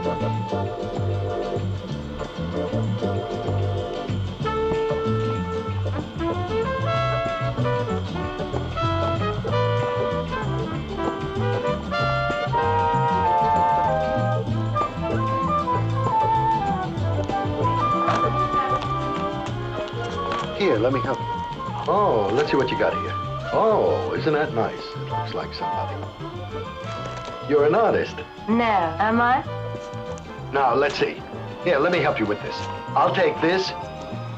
Here, let me help you. Oh, let's see what you got here. Oh, isn't that nice? It looks like somebody. You're an artist. No, am I? Now, let's see. Here, let me help you with this. I'll take this,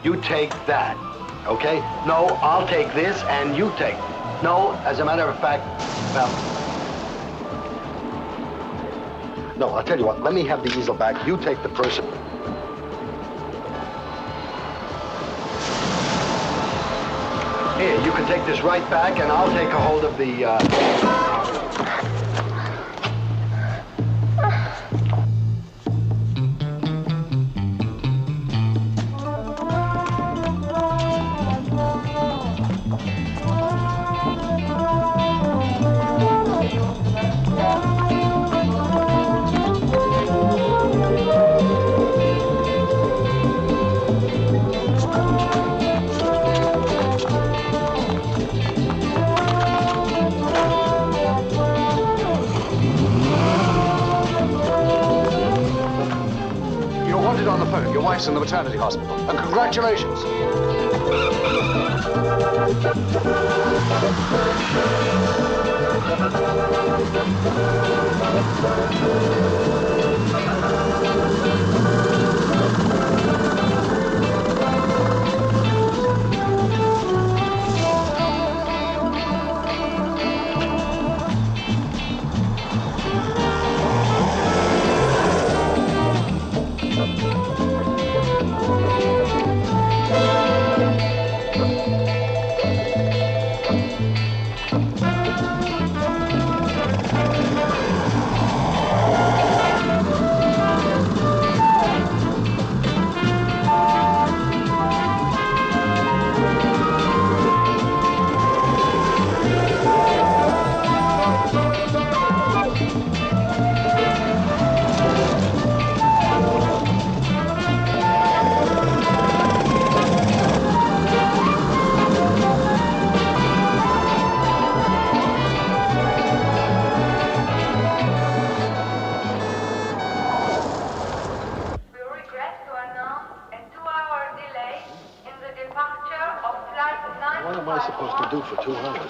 you take that, okay? No, I'll take this and you take. No, as a matter of fact, well... No, I'll tell you what, let me have the easel back. You take the person. Here, you can take this right back, and I'll take a hold of the, Your wife's in the maternity hospital. And congratulations.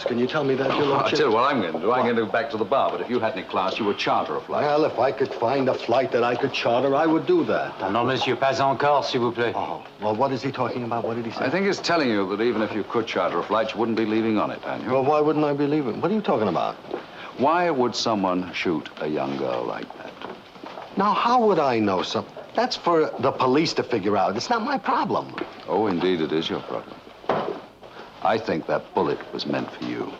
Can you tell me that, Your Lordship? I'll tell you what I'm going to do. I'm going to go back to the bar, but if you had any class, you would charter a flight. Well, if I could find a flight that I could charter, I would do that. Non, monsieur, pas encore, s'il vous plaît. Oh, well, what is he talking about? What did he say? I think he's telling you that even if you could charter a flight, you wouldn't be leaving on it, Daniel. Well, why wouldn't I be leaving? What are you talking about? Why would someone shoot a young girl like that? Now, how would I know something? That's for the police to figure out. It's not my problem. Oh, indeed, it is your problem. I think that bullet was meant for you.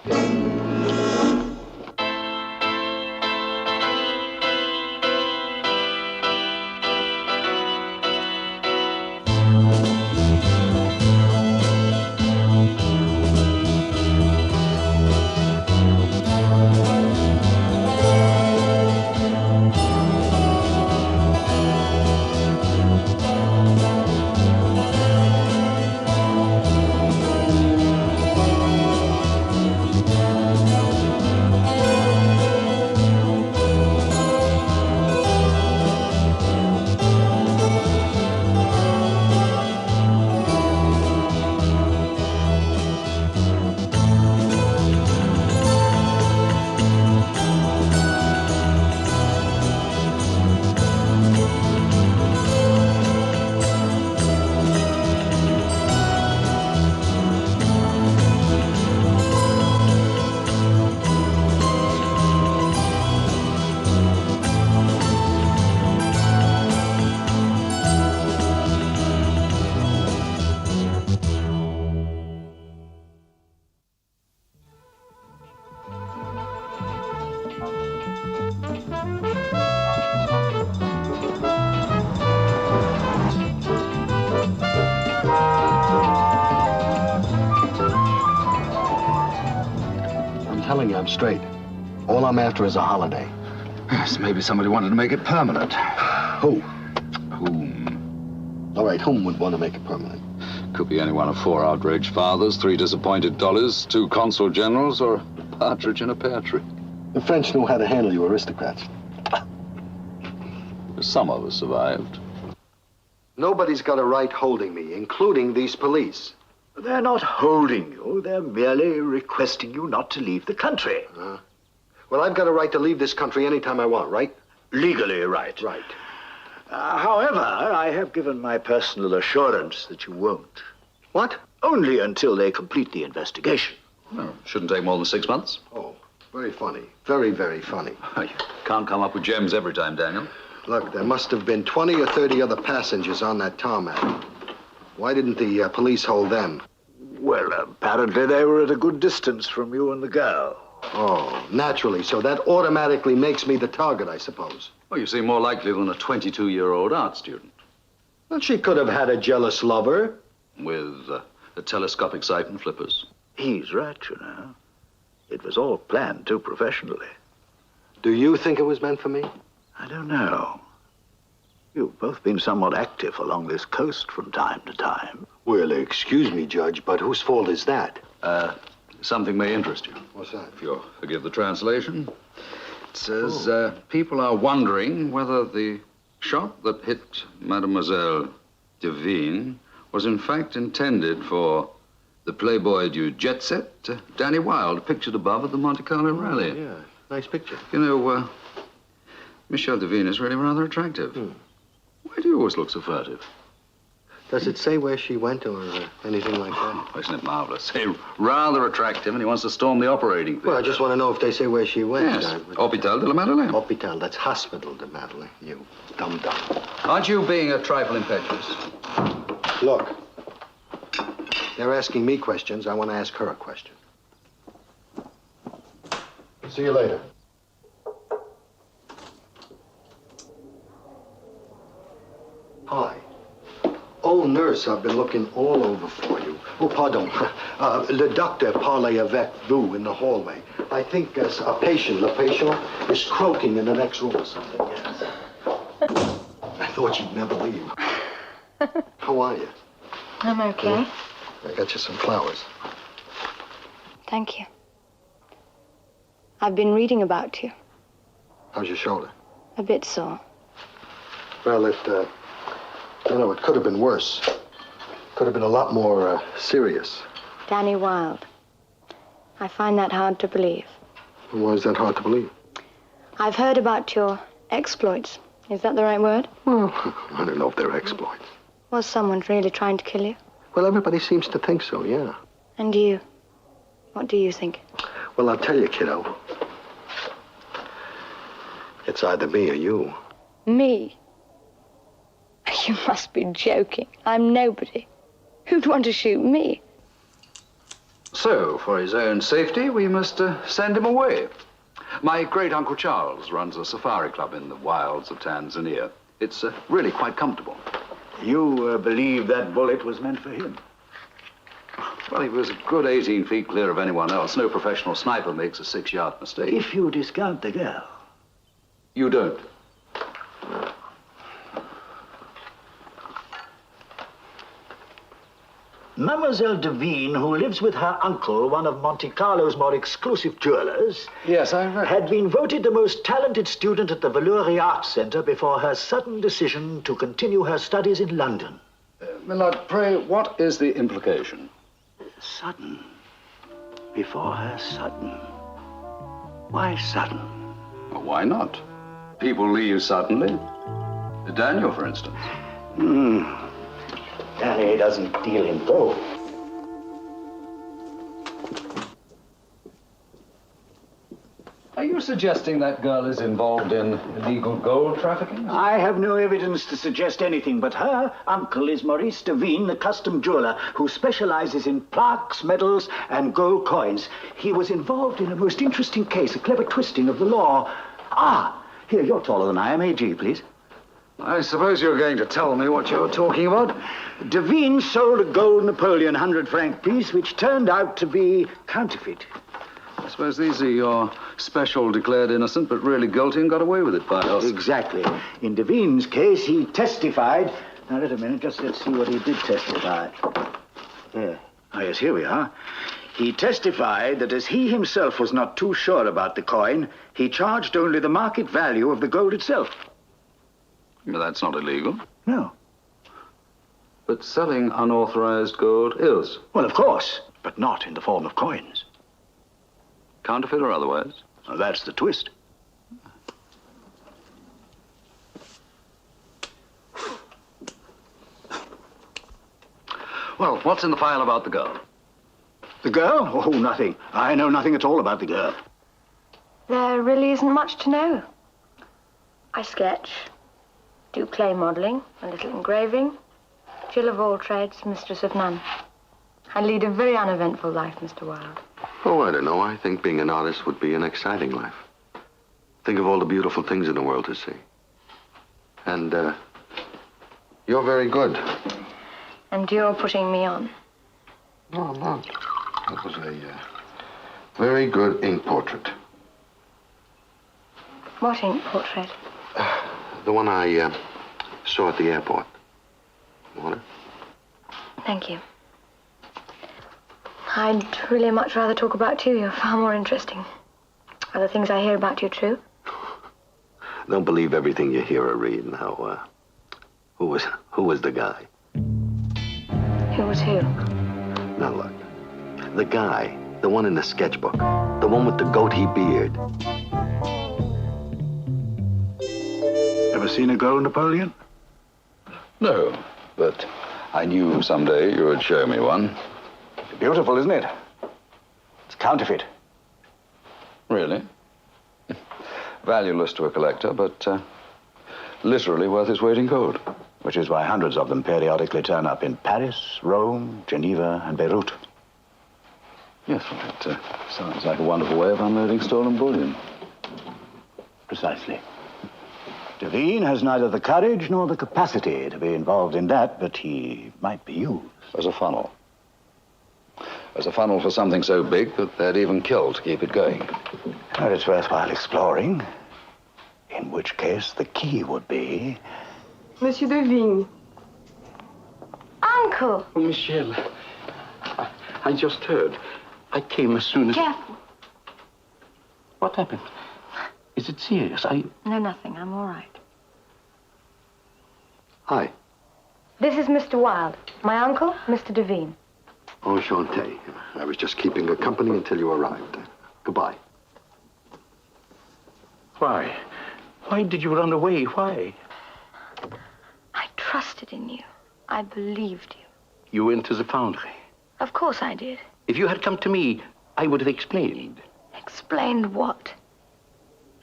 telling you, I'm straight. All I'm after is a holiday. Yes, maybe somebody wanted to make it permanent. Who? Whom? All right, whom would want to make it permanent? Could be any one of 4 outraged fathers, 3 disappointed dollies, 2 consul generals, or a partridge in a pear tree. The French knew how to handle you aristocrats. Some of us survived. Nobody's got a right holding me, including these police. They're not holding you. They're merely requesting you not to leave the country. Well, I've got a right to leave this country anytime I want, right? Legally, right. Right. However, I have given my personal assurance that you won't. What? Only until they complete the investigation. Well, shouldn't take more than 6 months. Oh, very funny. Very, very funny. You can't come up with gems every time, Daniel. Look, there must have been 20 or 30 other passengers on that tarmac. Why didn't the police hold them? Well, apparently they were at a good distance from you and the girl. Oh, naturally. So that automatically makes me the target, I suppose. Well, you seem more likely than a 22-year-old art student. Well, she could have had a jealous lover. With a telescopic sight and flippers. He's right, you know. It was all planned too professionally. Do you think it was meant for me? I don't know. You've both been somewhat active along this coast from time to time. Well, excuse me, Judge, but whose fault is that? Something may interest you. What's that? If you'll forgive the translation. It says, people are wondering whether the shot that hit Mademoiselle Devine was in fact intended for the playboy du jet set, Danny Wilde, pictured above at the Monte Carlo rally. Yeah, nice picture. You know, Michelle Devine is really rather attractive. Why do you always look so furtive? Does it say where she went or anything like that? Oh, isn't it marvelous? Say, rather attractive, and he wants to storm the operating theater. Well, I just want to know if they say where she went. Yes, Hôpital de la Madeleine. Hôpital, that's Hospital de Madeleine, you dum-dum. Aren't you being a trifle impetuous? Look, they're asking me questions. I want to ask her a question. See you later. Hi. Oh, nurse, I've been looking all over for you. Oh, pardon. Le docteur parlait avec vous in the hallway. I think a patient, le patient, is croaking in the next room or something. Yes. I thought you'd never leave. How are you? I'm okay. I got you some flowers. Thank you. I've been reading about you. How's your shoulder? A bit sore. Well, it could have been worse. Could have been a lot more serious. Danny Wilde. I find that hard to believe. Why is that hard to believe? I've heard about your exploits. Is that the right word? Well, I don't know if they're exploits. Was someone really trying to kill you? Well, everybody seems to think so, yeah. And you? What do you think? Well, I'll tell you, kiddo. It's either me or you. Me? You must be joking. I'm nobody. Who'd want to shoot me? So, for his own safety, we must send him away. My great-uncle Charles runs a safari club in the wilds of Tanzania. It's really quite comfortable. You believe that bullet was meant for him? Well, he was a good 18 feet clear of anyone else. No professional sniper makes a 6-yard mistake. If you discount the girl. You don't. Mademoiselle Devine, who lives with her uncle, one of Monte Carlo's more exclusive jewelers, Yes, I read. had been voted the most talented student at the Valuri Art Center before her sudden decision to continue her studies in London. Millard, pray, what is the implication? Sudden. Before her sudden. Why sudden? Well, why not? People leave suddenly. Daniel, for instance. Danny doesn't deal in gold. Are you suggesting that girl is involved in illegal gold trafficking? I have no evidence to suggest anything, but her uncle is Maurice Devine, the custom jeweler, who specializes in plaques, medals, and gold coins. He was involved in a most interesting case, a clever twisting of the law. Ah, here, you're taller than I am. AG, please. I suppose you're going to tell me what you're talking about. Devine sold a Gold Napoleon 100-franc piece, which turned out to be counterfeit. I suppose these are your special declared innocent, but really guilty and got away with it files. Exactly. In Devine's case, he testified. Now, wait a minute, just let's see what he did testify. Yeah. Oh, yes, here we are. He testified that as he himself was not too sure about the coin, he charged only the market value of the gold itself. Well, that's not illegal. No. But selling unauthorized gold is. Well, of course, but not in the form of coins. Counterfeit or otherwise. Well, that's the twist. Well, what's in the file about the girl? The girl? Oh, nothing. I know nothing at all about the girl. There really isn't much to know. I sketch, do clay modeling, a little engraving. Jill of all trades, mistress of none. I lead a very uneventful life, Mr. Wilde. Oh, I don't know. I think being an artist would be an exciting life. Think of all the beautiful things in the world to see. And, you're very good. And you're putting me on. No, I'm not. That was a very good ink portrait. What ink portrait? The one I saw at the airport. Want it? Thank you. I'd really much rather talk about you. You're far more interesting. Are the things I hear about you true? Don't believe everything you hear or read. Now, who was the guy? Who was who? Now, look. The guy, the one in the sketchbook. The one with the goatee beard. Ever seen a Gold Napoleon? No, but I knew someday you would show me one. Beautiful, isn't it? It's counterfeit. Really? Valueless to a collector, but literally worth its weight in gold. Which is why hundreds of them periodically turn up in Paris, Rome, Geneva, and Beirut. Yes, well, it sounds like a wonderful way of unloading stolen bullion. Precisely. Devine has neither the courage nor the capacity to be involved in that, but he might be used. As a funnel. As a funnel for something so big that they'd even kill to keep it going. Well, it's worthwhile exploring. In which case, the key would be... Monsieur Devine. Uncle! Oh, Michelle, I just heard. I came as soon as... Careful. What happened? Is it serious? No, nothing. I'm all right. Hi. This is Mr. Wilde. My uncle, Mr. Devine. Enchanté. I was just keeping her company until you arrived. Goodbye. Why? Why did you run away? Why? I trusted in you. I believed you. You went to the foundry. Of course I did. If you had come to me, I would have explained. Explained what?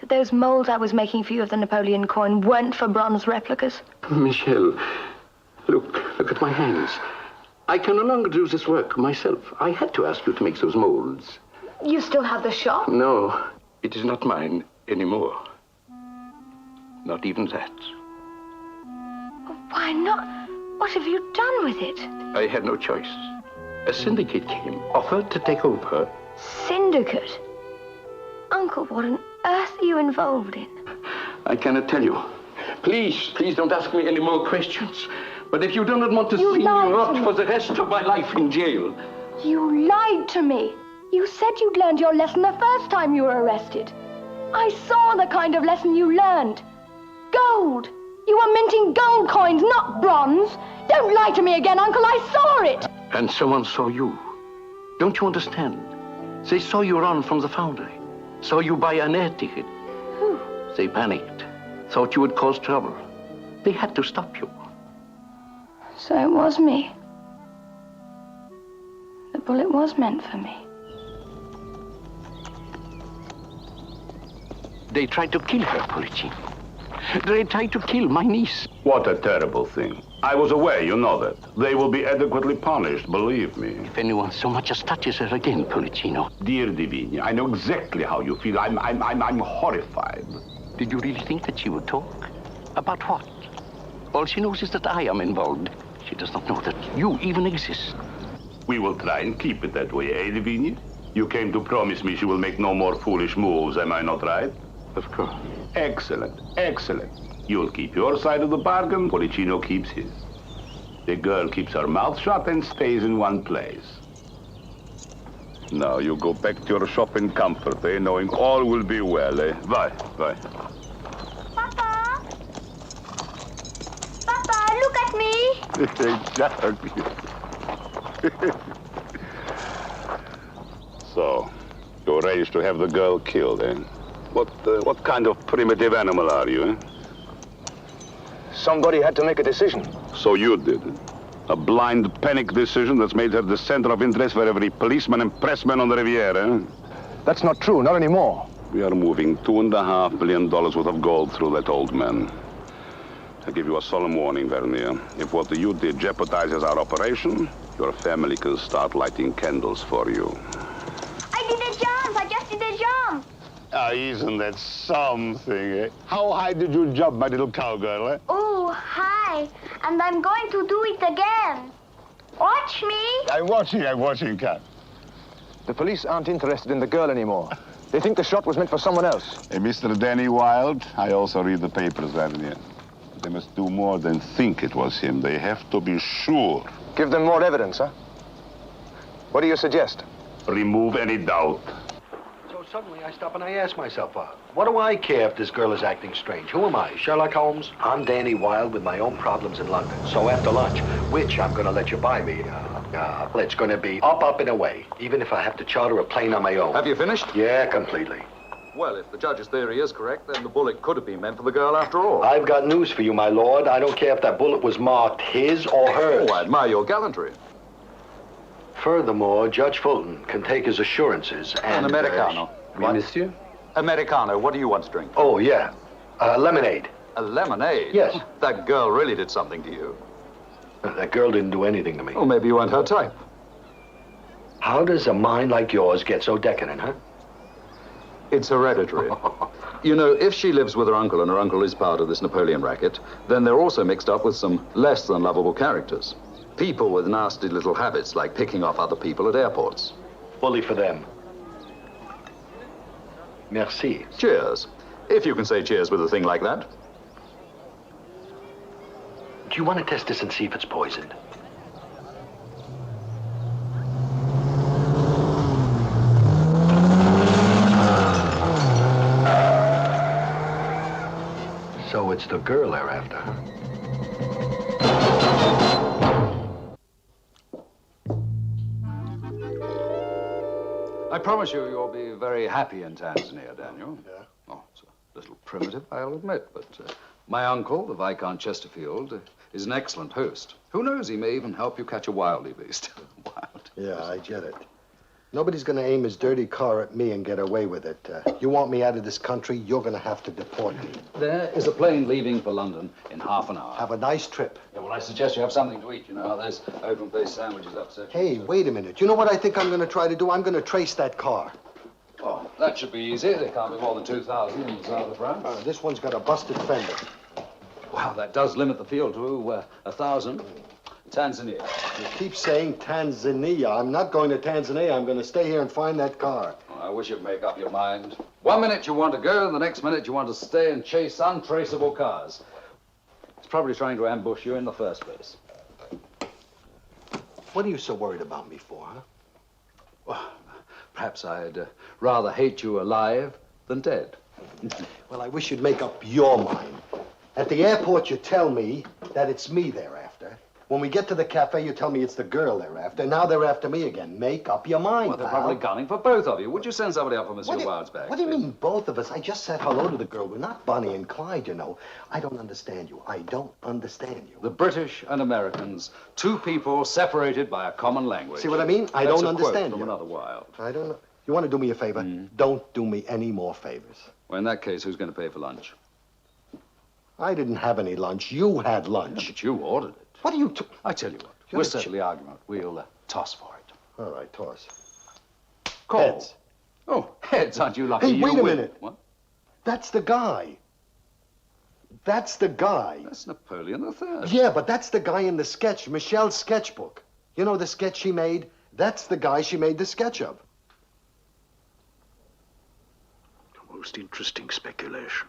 That those molds I was making for you of the Napoleon coin weren't for bronze replicas? Michelle, look at my hands. I can no longer do this work myself. I had to ask you to make those molds. You still have the shop? No, it is not mine anymore. Not even that. Why not? What have you done with it? I had no choice. A syndicate came, offered to take over. Syndicate? Uncle, what on earth are you involved in? I cannot tell you. Please don't ask me any more questions. But if you do not want to see me rot for the rest of my life in jail... You lied to me. You said you'd learned your lesson the first time you were arrested. I saw the kind of lesson you learned. Gold. You were minting gold coins, not bronze. Don't lie to me again, Uncle. I saw it. And someone saw you. Don't you understand? They saw you run from the foundry. Saw you buy an air ticket. Who? They panicked. Thought you would cause trouble. They had to stop you. So it was me. The bullet was meant for me. They tried to kill her, Policino. They tried to kill my niece. What a terrible thing. I was aware, you know that. They will be adequately punished, believe me. If anyone so much as touches her again, Policino. Dear Divine, I know exactly how you feel. I'm horrified. Did you really think that she would talk? About what? All she knows is that I am involved. She does not know that you even exist. We will try and keep it that way, eh, Divine? You came to promise me she will make no more foolish moves, am I not right? Of course. Excellent, excellent. You'll keep your side of the bargain, Policino keeps his. The girl keeps her mouth shut and stays in one place. Now you go back to your shop in comfort, knowing all will be well, Vai, vai. Papa! Papa, look at me! Exactly. So, you arranged to have the girl killed, eh? What kind of primitive animal are you, eh? Somebody had to make a decision. So you did. A blind, panic decision that's made her the center of interest for every policeman and pressman on the Riviera. That's not true, not anymore. We are moving $2.5 billion worth of gold through that old man. I give you a solemn warning, Vernier. If what you did jeopardizes our operation, your family can start lighting candles for you. I did a jump! I just did a jump! Ah, isn't that something, eh? How high did you jump, my little cowgirl, eh? Oh, hi! And I'm going to do it again. Watch me! I'm watching, Cat. The police aren't interested in the girl anymore. They think the shot was meant for someone else. Hey, Mr. Danny Wilde, I also read the papers, Vernier. They must do more than think it was him. They have to be sure. Give them more evidence, huh? What do you suggest? Remove any doubt. So suddenly I stop and I ask myself, what do I care if this girl is acting strange? Who am I, Sherlock Holmes? I'm Danny Wilde with my own problems in London. So after lunch, which I'm going to let you buy me, it's going to be up and away, even if I have to charter a plane on my own. Have you finished? Yeah, completely. Well, if the judge's theory is correct, then the bullet could have been meant for the girl after all. I've got news for you, my lord. I don't care if that bullet was marked his or hers. Oh, I admire your gallantry. Furthermore, Judge Fulton can take his assurances and... An Americano. What, monsieur? Americano, what do you want to drink? Oh, yeah. Lemonade. A lemonade? Yes. That girl really did something to you. That girl didn't do anything to me. Oh, maybe you weren't her type. How does a mind like yours get so decadent, huh? It's hereditary. You know, if she lives with her uncle and her uncle is part of this Napoleon racket, then they're also mixed up with some less than lovable characters. People with nasty little habits like picking off other people at airports. Bully for them. Merci. Cheers. If you can say cheers with a thing like that. Do you want to test this and see if it's poisoned? So it's the girl they're after, huh? I promise you, you'll be very happy in Tanzania, Daniel. Yeah? Oh, it's a little primitive, I'll admit, but my uncle, the Viscount Chesterfield, is an excellent host. Who knows, he may even help you catch a wildly beast. Wild. Yeah, I get it. Nobody's gonna aim his dirty car at me and get away with it. You want me out of this country, you're gonna have to deport me. There is a plane leaving for London in half an hour. Have a nice trip. Yeah, well, I suggest you have something to eat. You know, there's open-faced sandwiches upstairs. Hey, wait a minute. You know what I think I'm gonna try to do? I'm gonna trace that car. Oh, that should be easy. There can't be more than 2,000 in the south of France. This one's got a busted fender. Well, that does limit the field to 1,000. Tanzania. You keep saying Tanzania. I'm not going to Tanzania. I'm going to stay here and find that car. Oh, I wish you'd make up your mind. 1 minute you want to go, and the next minute you want to stay and chase untraceable cars. It's probably trying to ambush you in the first place. What are you so worried about me for, huh? Well, perhaps I'd rather hate you alive than dead. Well, I wish you'd make up your mind. At the airport, you tell me that it's me they're after. When we get to the cafe, you tell me it's the girl they're after. Now they're after me again. Make up your mind, Well, they're pal. probably gunning for both of you. Would you send somebody up for Monsieur Wilde's bag? What do you mean, both of us? I just said hello to the girl. We're not Bonnie and Clyde, you know. I don't understand you. I don't understand you. The British and Americans, two people separated by a common language. See what I mean? I That's don't a quote understand from you. another Wilde. I don't know. You want to do me a favor? Don't do me any more favors. Well, in that case, who's going to pay for lunch? I didn't have any lunch. You had lunch. But you ordered it. What are you... I tell you what, You're we'll the settle the argument. We'll toss for it. All right, toss. Call. Heads. Oh, heads, aren't you lucky? Hey, wait You a win. minute. What? That's the guy. That's the guy. That's Napoleon III. Yeah, but that's the guy in the sketch, Michelle's sketchbook. You know the sketch she made? That's the guy she made the sketch of. most interesting speculation.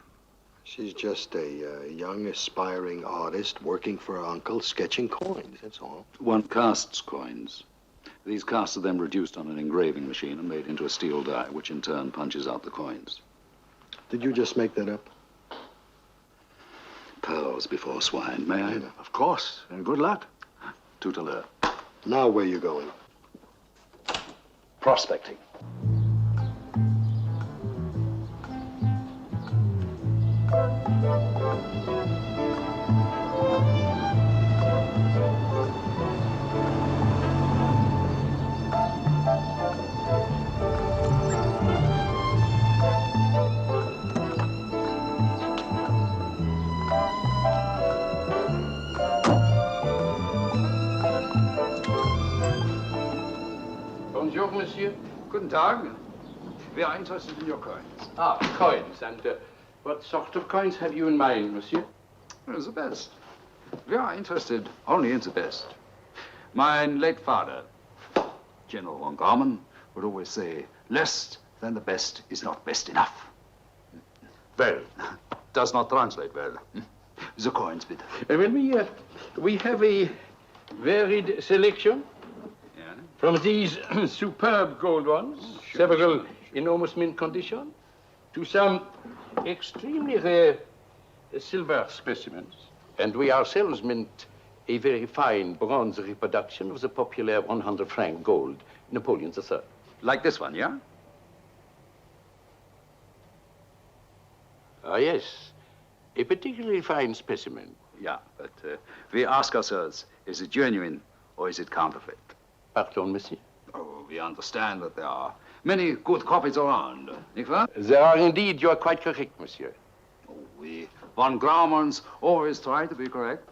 She's just a young, aspiring artist working for her uncle, sketching coins, that's all. One casts coins. These casts are then reduced on an engraving machine and made into a steel die, which in turn punches out the coins. Did you just make that up? Pearls before swine, may I? Of course, and good luck. Tout à l'heure. Now where you going? Prospecting. Bonjour, monsieur. Guten Tag. We are interested in your coins. Ah, coins. And what sort of coins have you in mind, monsieur? Well, the best. We are interested only in the best. My late father, General von Grauman, would always say, less than the best is not best enough. Well, Does not translate well. The coins, bitte. well, we have a varied selection. Yeah. From these superb gold ones, several in almost mint condition, to some extremely rare silver specimens. And we ourselves mint a very fine bronze reproduction of the popular 100-franc gold Napoleon III. Like this one, yeah? Ah, yes, a particularly fine specimen. Yeah, but we ask ourselves, is it genuine or is it counterfeit? Pardon, monsieur. Oh, we understand that there are many good copies around, nicht wahr? There are indeed, you are quite correct, monsieur. Oh, we von Graumans always try to be correct.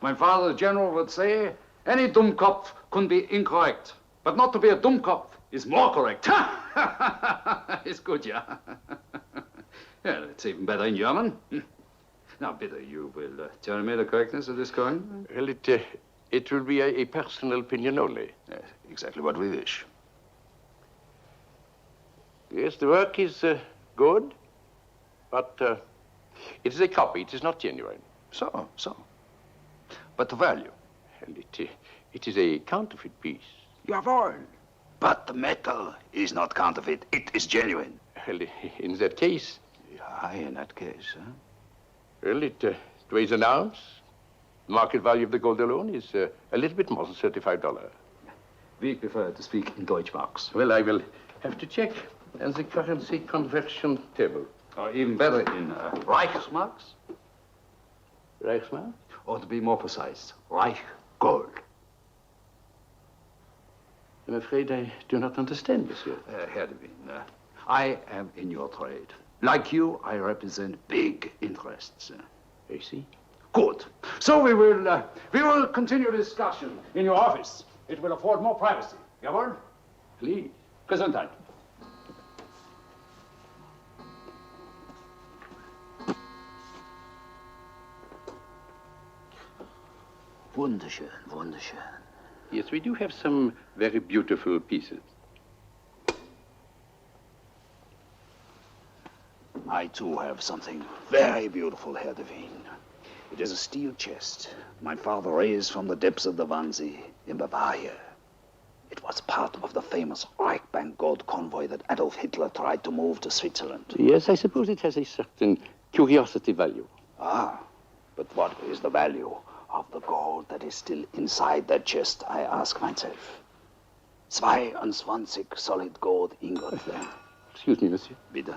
My father, the general, would say, any Dummkopf can be incorrect, but not to be a Dummkopf is more correct. It's good, yeah? Yeah, it's even better in German. Now, bitte, you will tell me the correctness of this coin? Well, it will be a personal opinion only. Yes, exactly what we wish. Yes, the work is good, but it is a copy. It is not genuine. So. But the value? And it is a counterfeit piece. Jawohl. But the metal is not counterfeit. It is genuine. Well, in that case... Yeah, in that case, huh? Well, it weighs an ounce. The market value of the gold alone is a little bit more than $35. We prefer to speak in Deutschmarks. Well, I will have to check on the currency conversion table. Or even better, in Reichsmarks. Reichsmark? Or to be more precise, Reich gold. I'm afraid I do not understand, monsieur. Herr de Wien, I am in your trade. Like you, I represent big interests. I see. Good. So we will continue the discussion in your office. It will afford more privacy. Jawohl? Please. Gesundheit. Wunderschön, wunderschön. Yes, we do have some very beautiful pieces. I, too, have something very beautiful, Herr de Wien. It is a steel chest my father raised from the depths of the Wannsee in Bavaria. It was part of the famous Reichsbank gold convoy that Adolf Hitler tried to move to Switzerland. Yes, I suppose it has a certain curiosity value. Ah, but what is the value of the gold that is still inside that chest, I ask myself. 22 solid gold ingots. Excuse me, monsieur. Bitte.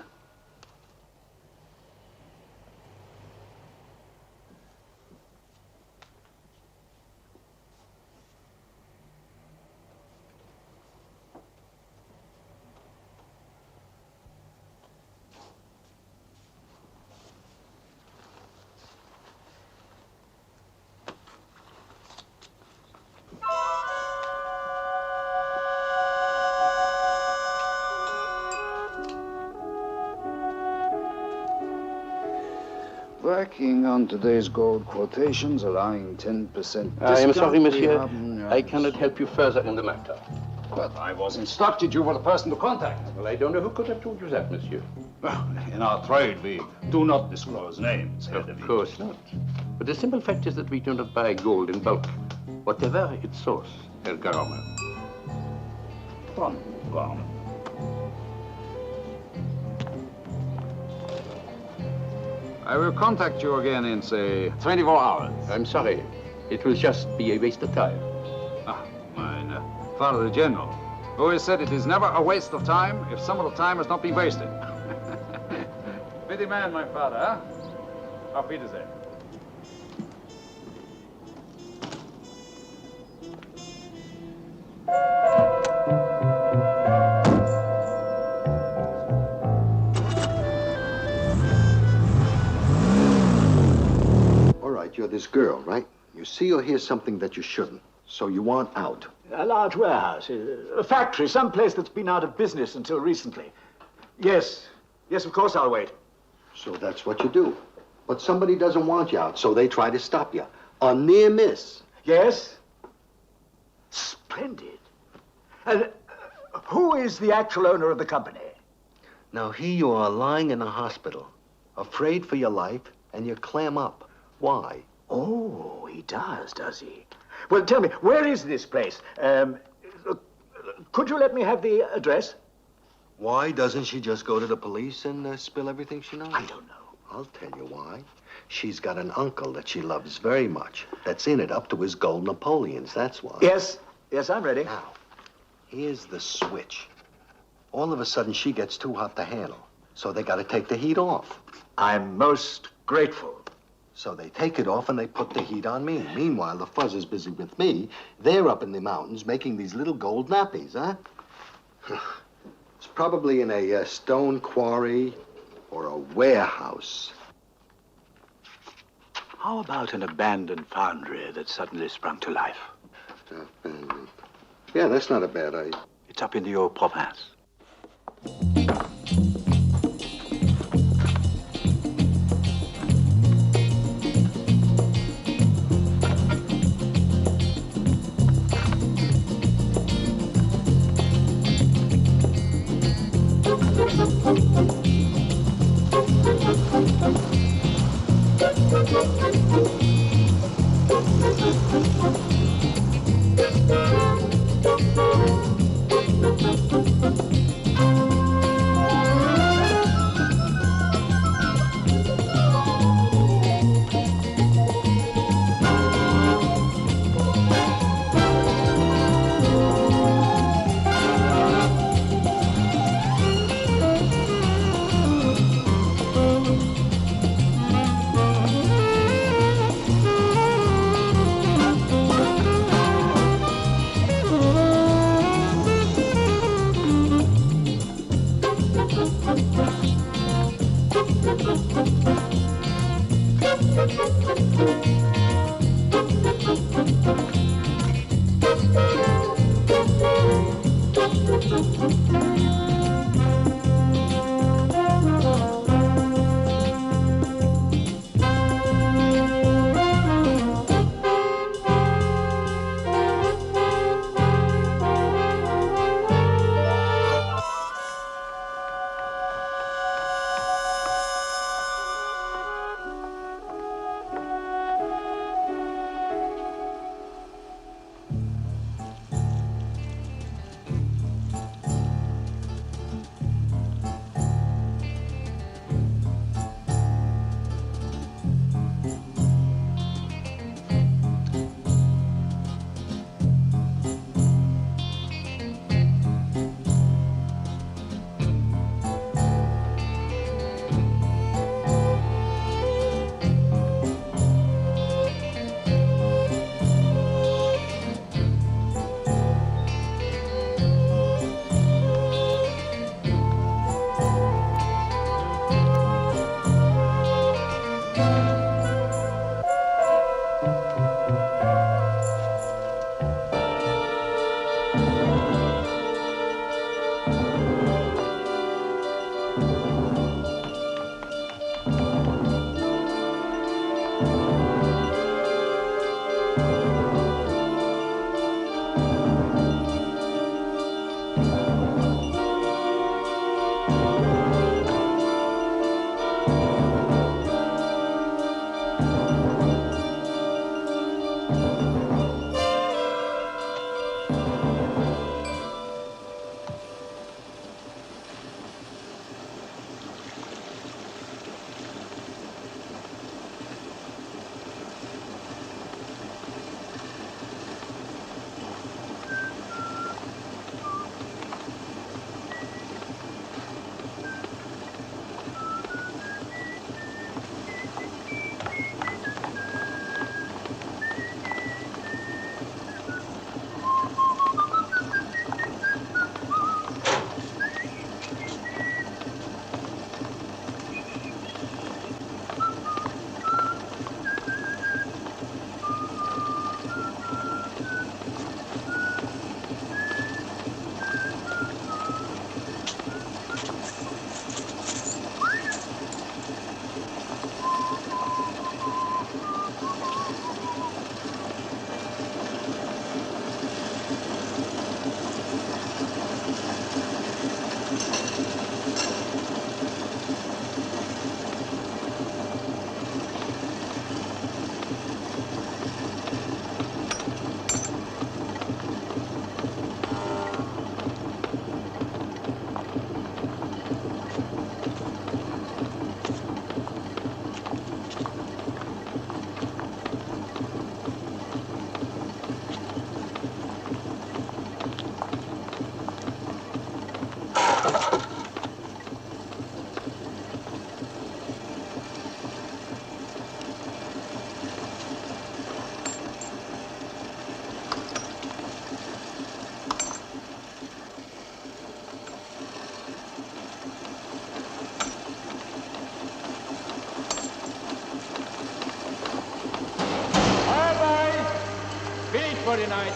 Working on today's gold quotations, allowing 10% discount. I am sorry, monsieur. we have- I cannot help you further in the matter. But I was instructed you were the person to contact. Well, I don't know who could have told you that, monsieur. Well, in our trade, we do not disclose names, Herr Of course not. But the simple fact is that we do not buy gold in bulk, whatever its source, Herr Garmer. Von Garmer. I will contact you again in, say, 24 hours. I'm sorry. It will just be a waste of time. Ah, mine Father General, who always said it is never a waste of time if some of the time has not been wasted. Busy man, my father, huh? Auf Wiedersehen. All right, you're this girl, right? You see or hear something that you shouldn't, so you want out. A large warehouse, a factory, some place that's been out of business until recently. Yes, of course I'll wait. So that's what you do. But somebody doesn't want you out, so they try to stop you. A near miss. Yes? Splendid. And who is the actual owner of the company? Now, here you are lying in a hospital, afraid for your life, and you clam up. Why? Oh, he does he? Well, tell me, where is this place? Could you let me have the address? Why doesn't she just go to the police and spill everything she knows? I don't know. I'll tell you why. She's got an uncle that she loves very much. That's in it up to his Gold Napoleons, that's why. Yes, I'm ready. Now, here's the switch. All of a sudden, she gets too hot to handle. So they gotta take the heat off. I'm most grateful. So they take it off and they put the heat on me. Meanwhile, the fuzz is busy with me. They're up in the mountains making these little gold nappies, huh? It's probably in a stone quarry or a warehouse. How about an abandoned foundry that suddenly sprung to life? Yeah, that's not a bad idea. It's up in the old province. tonight.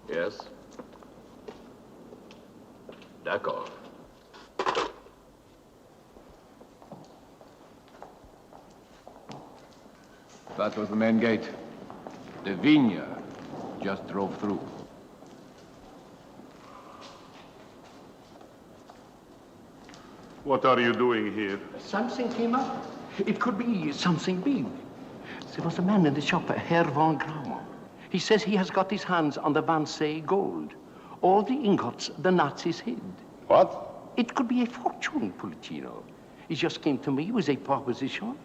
Yes? D'accord. That was the main gate. The Vigne just drove through. What are you doing here? Something came up. It could be something big. There was a man in the shop, Herr von Graumont. He says he has got his hands on the Vansay gold. All the ingots the Nazis hid. What? It could be a fortune, Pulcino. He just came to me with a proposition,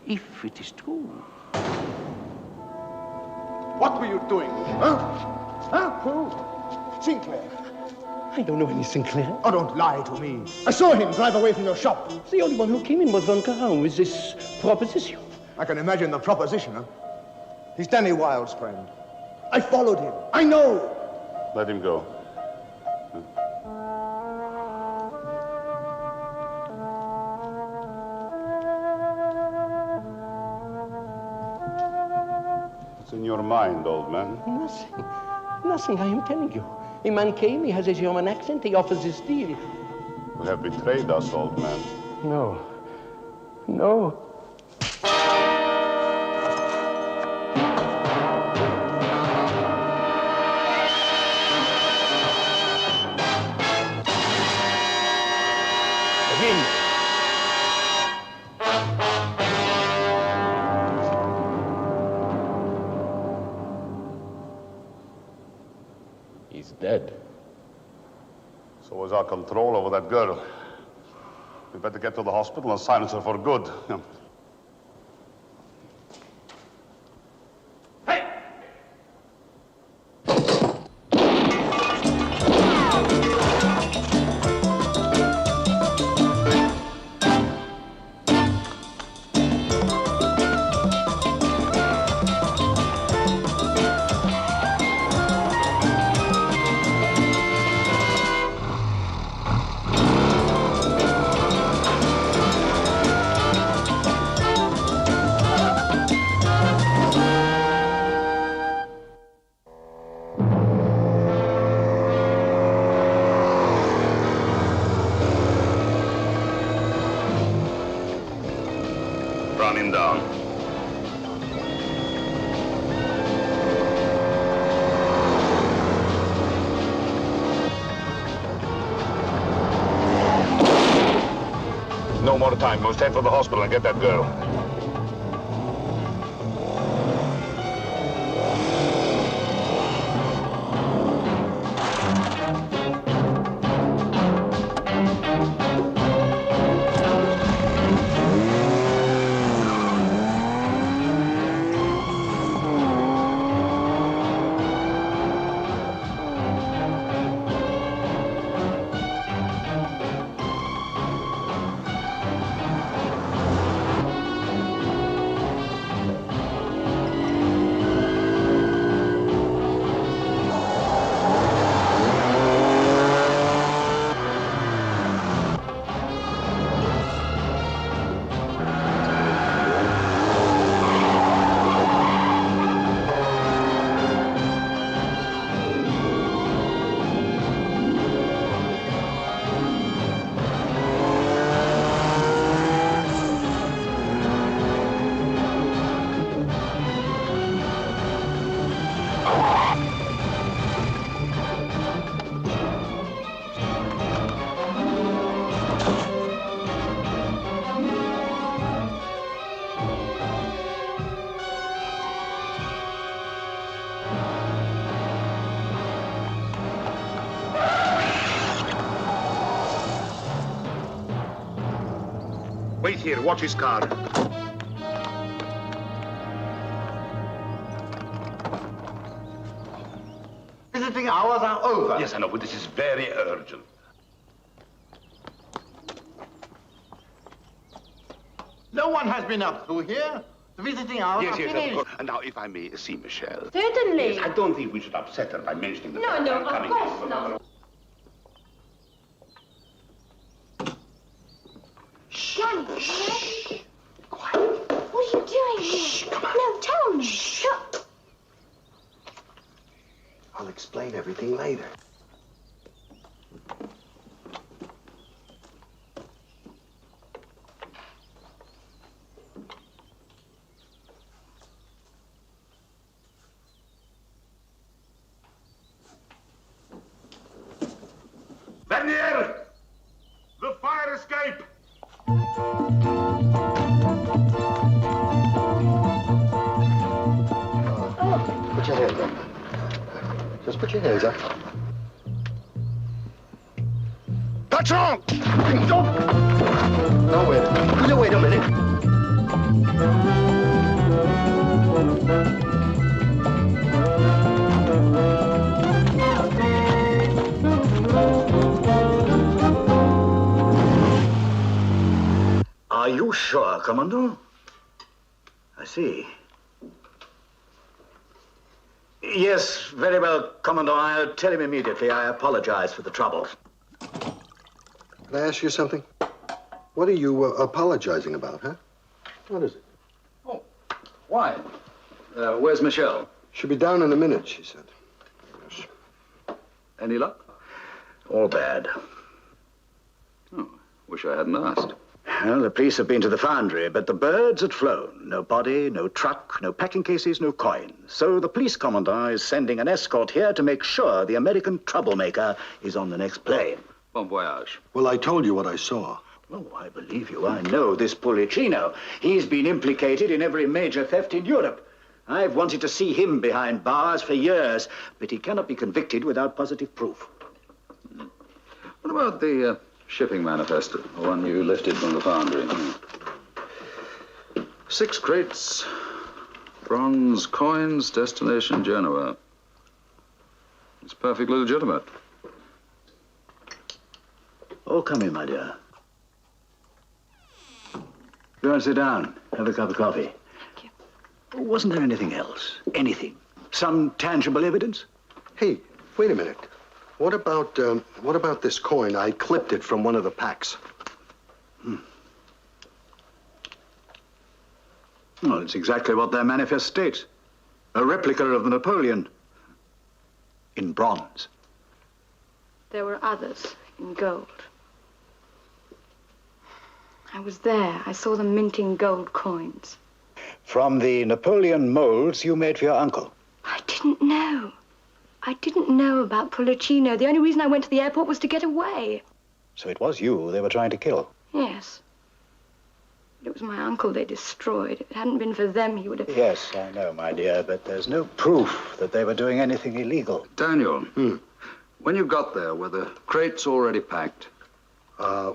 if it is true. What were you doing? Huh? Huh? Who? Sinclair. I don't know any Sinclair. Oh, don't lie to me. I saw him drive away from your shop. The only one who came in was von Graumont with this proposition. I can imagine the proposition, huh? He's Danny Wilde's friend. I followed him. I know. Let him go. What's in your mind, old man? Nothing. Nothing, I am telling you. A man came, he has a German accent, he offers this deal. You have betrayed us, old man. No. No. He's dead. So was our control over that girl. We better get to the hospital and silence her for good. Run him down. No more time. Must head for the hospital and get that girl. Wait here, watch his car. Visiting hours are over. Yes, I know, but this is very urgent. No one has been up through here. The visiting hours are Yes, finished. of course. And now, if I may see Michelle. Certainly. Yes, I don't think we should upset her by mentioning the No, fact no, I'm of coming course in. not. everything later. Vernier! The fire escape! Put your hands up. Just put your hands up. That's wrong! No, wait. No, wait a minute. Are you sure, Commandant? I see. Yes, very well, Commandant. I'll tell him immediately. I apologize for the trouble. Can I ask you something? What are you apologizing about, huh? What is it? Oh, why? Where's Michelle? She'll be down in a minute, she said. Yes. Any luck? All bad. Oh, wish I hadn't asked. Well, the police have been to the foundry, but the birds had flown. No body, no truck, no packing cases, no coins. So the police commandant is sending an escort here to make sure the American troublemaker is on the next plane. Bon voyage. Well, I told you what I saw. Oh, I believe you. I know this Policino. He's been implicated in every major theft in Europe. I've wanted to see him behind bars for years, but he cannot be convicted without positive proof. What about the shipping manifesto, the one you lifted from the foundry? 6 crates, bronze coins, destination Genoa. It's perfectly legitimate. Oh, come in, my dear. Go and sit down. Have a cup of coffee. Thank you. Wasn't there anything else? Anything? Some tangible evidence? Hey, wait a minute. What about this coin? I clipped it from one of the packs. Well, it's exactly what their manifest states. A replica of the Napoleon. In bronze. There were others in gold. I was there. I saw them minting gold coins. From the Napoleon molds you made for your uncle. I didn't know. I didn't know about Policino. The only reason I went to the airport was to get away. So it was you they were trying to kill? Yes. It was my uncle they destroyed. If it hadn't been for them, he would have... Yes, I know, my dear, but there's no proof that they were doing anything illegal. Daniel, when you got there, were the crates already packed?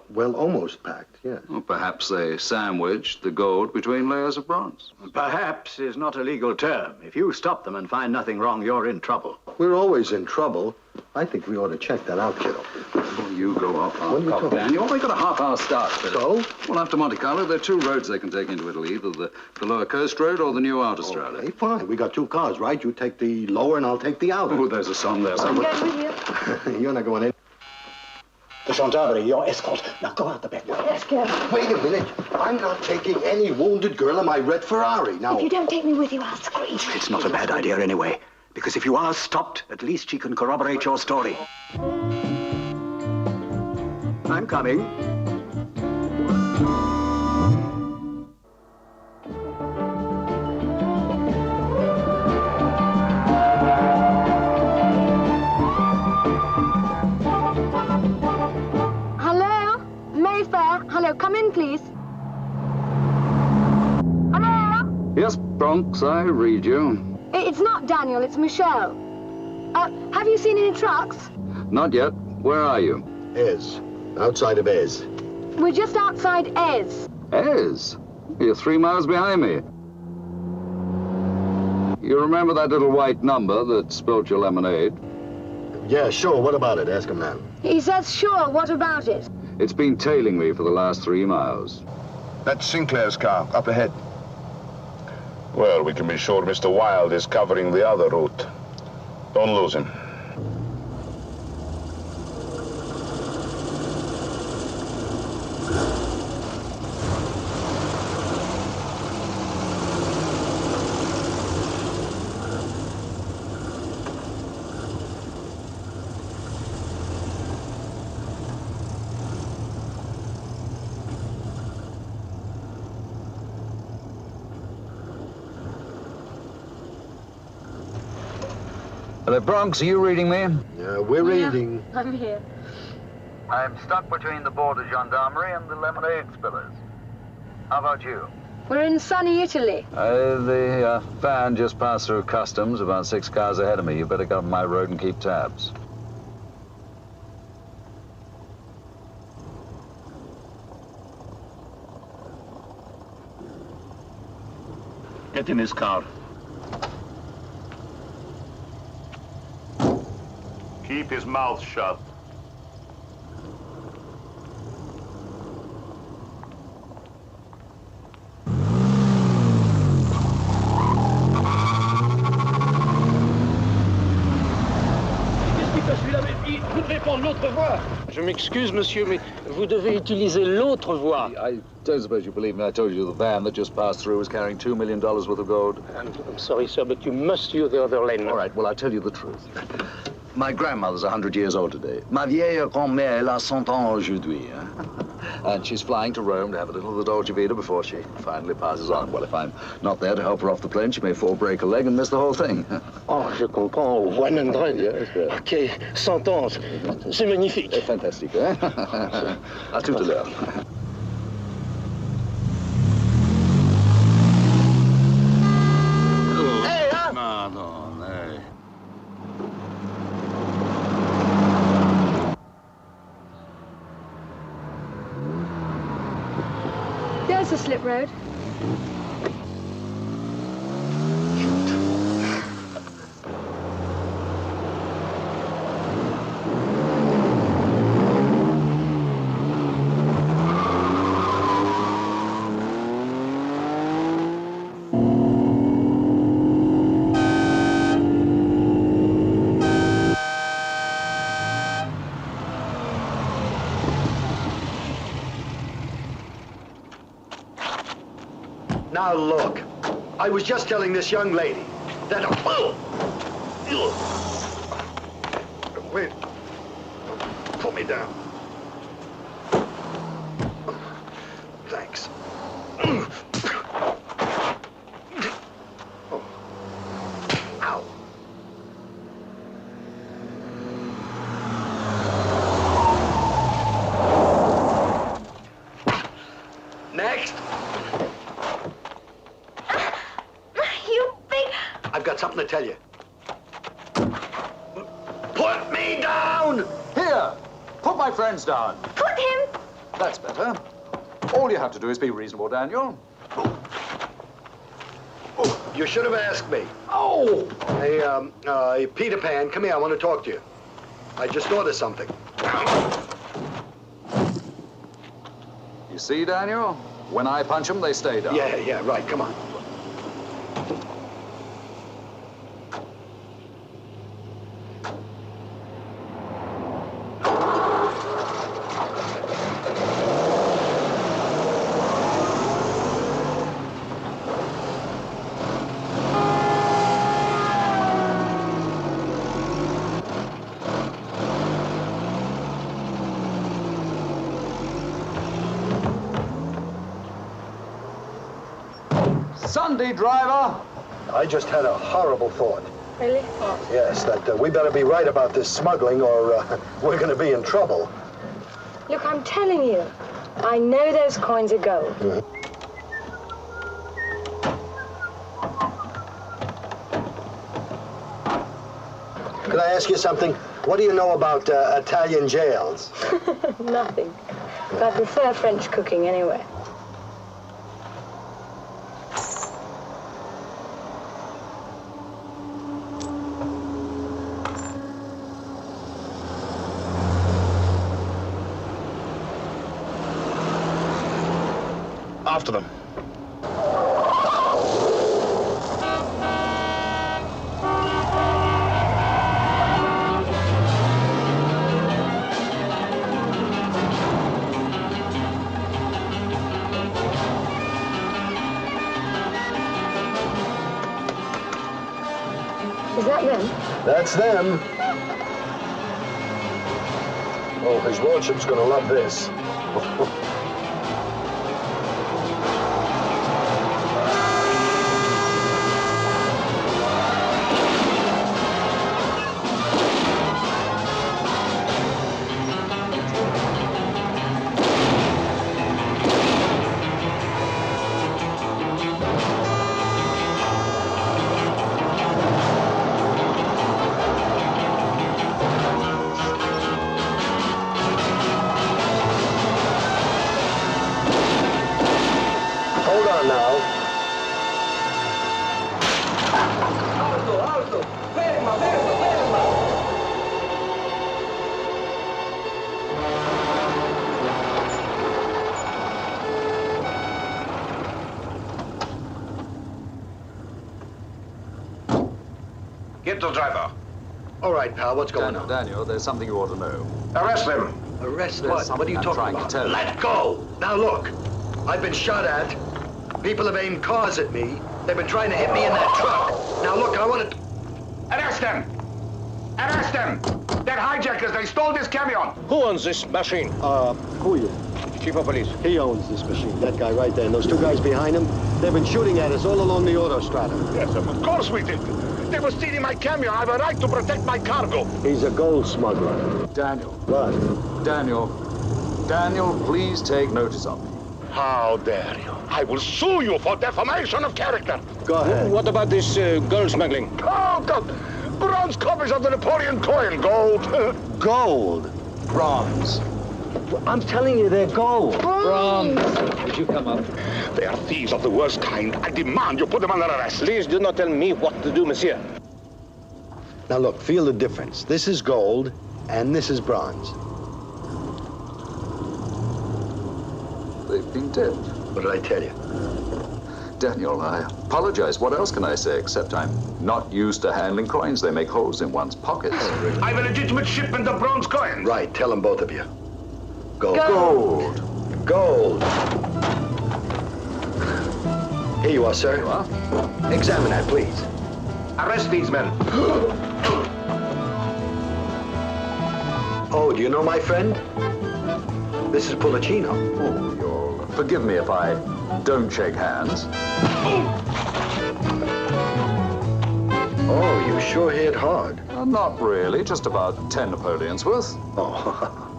Well, almost packed, yes. Or perhaps they sandwiched the gold between layers of bronze. Perhaps is not a legal term. If you stop them and find nothing wrong, you're in trouble. We're always in trouble. I think we ought to check that out, kiddo. Well, you go off What are you talking? Daniel. They got a half-hour start. So? Well, after Monte Carlo, there are 2 roads they can take into Italy, either the Lower Coast Road or the New Autostrada. Okay, fine. We got 2 cars, right? You take the lower and I'll take the outer. Oh, there's a song there I'm somewhere. going with you. You're not going in. The gendarmerie, your escort. Now go out the back door. Let's go. Wait a minute. I'm not taking any wounded girl in my red Ferrari. Now, If you don't take me with you, I'll scream. It's not a bad idea anyway, because if you are stopped, at least she can corroborate your story. I'm coming. Hello, come in, please. Hello? Yes, Bronx, I read you. It's not Daniel, it's Michelle. Have you seen any trucks? Not yet. Where are you? Ez. Outside of Ez. We're just outside Ez. Ez? You're 3 miles behind me. You remember that little white number that spilt your lemonade? Yeah, sure. What about it? Ask him now. He says, sure, what about it? It's been tailing me for the last 3 miles. That's Sinclair's car, up ahead. Well, we can be sure Mr. Wilde is covering the other route. Don't lose him. Hello, Bronx, are you reading me? Yeah, we're reading. I'm here. I'm stuck between the border gendarmerie and the lemonade spillers. How about you? We're in sunny Italy. The van just passed through customs about 6 cars ahead of me. You better get on my road and keep tabs. Get in his car. Keep his mouth shut. Je m'excuse, monsieur, mais vous devez utiliser l'autre voie. I don't suppose you believe me. I told you the van that just passed through was carrying $2 million worth of gold. I'm sorry, sir, but you must use the other lane. All right, well, I'll tell you the truth. My grandmother's 100 years old today. Ma vieille grand-mère, elle a 100 ans aujourd'hui. And she's flying to Rome to have a little of the Dolce Vita before she finally passes on. Well, if I'm not there to help her off the plane, she may fall, break a leg, and miss the whole thing. Oh, je comprends. 100. Yes, yes. OK, 100 ans. C'est magnifique. C'est fantastique, hein? À tout à l'heure. Hey, hein? Madonna, hey. There's the slip road. Now look, I was just telling this young lady that... Wait. Put me down. Thanks. Ow. Next. You big... I've got something to tell you. Put me down! Here, put my friends down. Put him... That's better. All you have to do is be reasonable, Daniel. You should have asked me. Oh! Hey, Peter Pan, come here. I want to talk to you. I just thought of something. You see, Daniel? When I punch them, they stay down. Yeah, right. Come on. Sunday, driver! I just had a horrible thought. Really? Yes, that we better be right about this smuggling or we're going to be in trouble. Look, I'm telling you, I know those coins are gold. Could I ask you something? What do you know about Italian jails? Nothing. But I prefer French cooking anyway. After them. Is that them? That's them. Oh, his lordship's gonna love this. Get the driver. All right, pal, what's going on? Daniel, there's something you ought to know. Arrest them. Arrest There's what? What are you something talking I'm trying about? to tell you. Let go! Now look, I've been shot at. People have aimed cars at me. They've been trying to hit me in that truck. Now look, I want to... Arrest them. Arrest them. They're hijackers. They stole this camion. Who owns this machine? Who are you? Chief of police. He owns this machine. That guy right there. And those two guys behind him, they've been shooting at us all along the autostrada. Yes, of course we did. They were stealing my camion. I have a right to protect my cargo. He's a gold smuggler. Daniel. What? Daniel, please take notice of me. How dare you? I will sue you for defamation of character. Go ahead. What about this gold smuggling? Oh, God. Bronze copies of the Napoleon coin. Gold. Gold? Bronze. I'm telling you, they're gold. Bronze. Would you come up? They are thieves of the worst kind. I demand you put them under arrest. Please do not tell me what to do, monsieur. Now look, feel the difference. This is gold, and this is bronze. They've been dipped. What did I tell you? Daniel, I apologize. What else can I say except I'm not used to handling coins. They make holes in one's pockets. I have a legitimate shipment of bronze coins. Right, tell them both of you. Gold. Gold. Gold. Here you are, sir. You are? Examine that, please. Arrest these men. Oh, do you know my friend? This is Pulicino. Oh, forgive me if I don't shake hands. Oh, you sure hit hard. Not really, just about 10 Napoleons worth. Oh.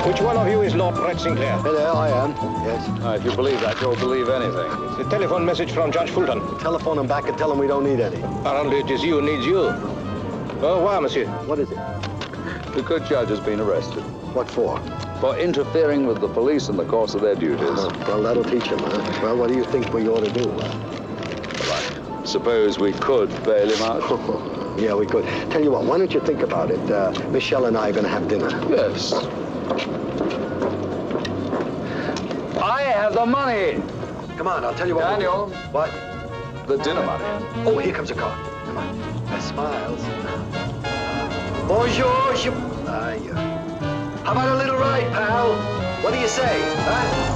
Which one of you is Lord Brett Sinclair? Hey there, I am. Yes. If you believe that, you'll believe anything. It's a telephone message from Judge Fulton. Telephone him back and tell him we don't need any. Apparently it is you who needs you. Oh, why, monsieur? What is it? The good judge has been arrested What for? for interfering with the police in the course of their duties. Well, that'll teach him, huh? Well, what do you think we ought to do? Suppose we could bail him out? Yeah, we could. Tell you what, why don't you think about it? Michelle and I are going to have dinner. Yes. I have the money. Come on, I'll tell you what. Daniel. What? The dinner money. Oh, here comes a car. Come on. Smiles. Bonjour. How about a little ride, pal? What do you say, huh?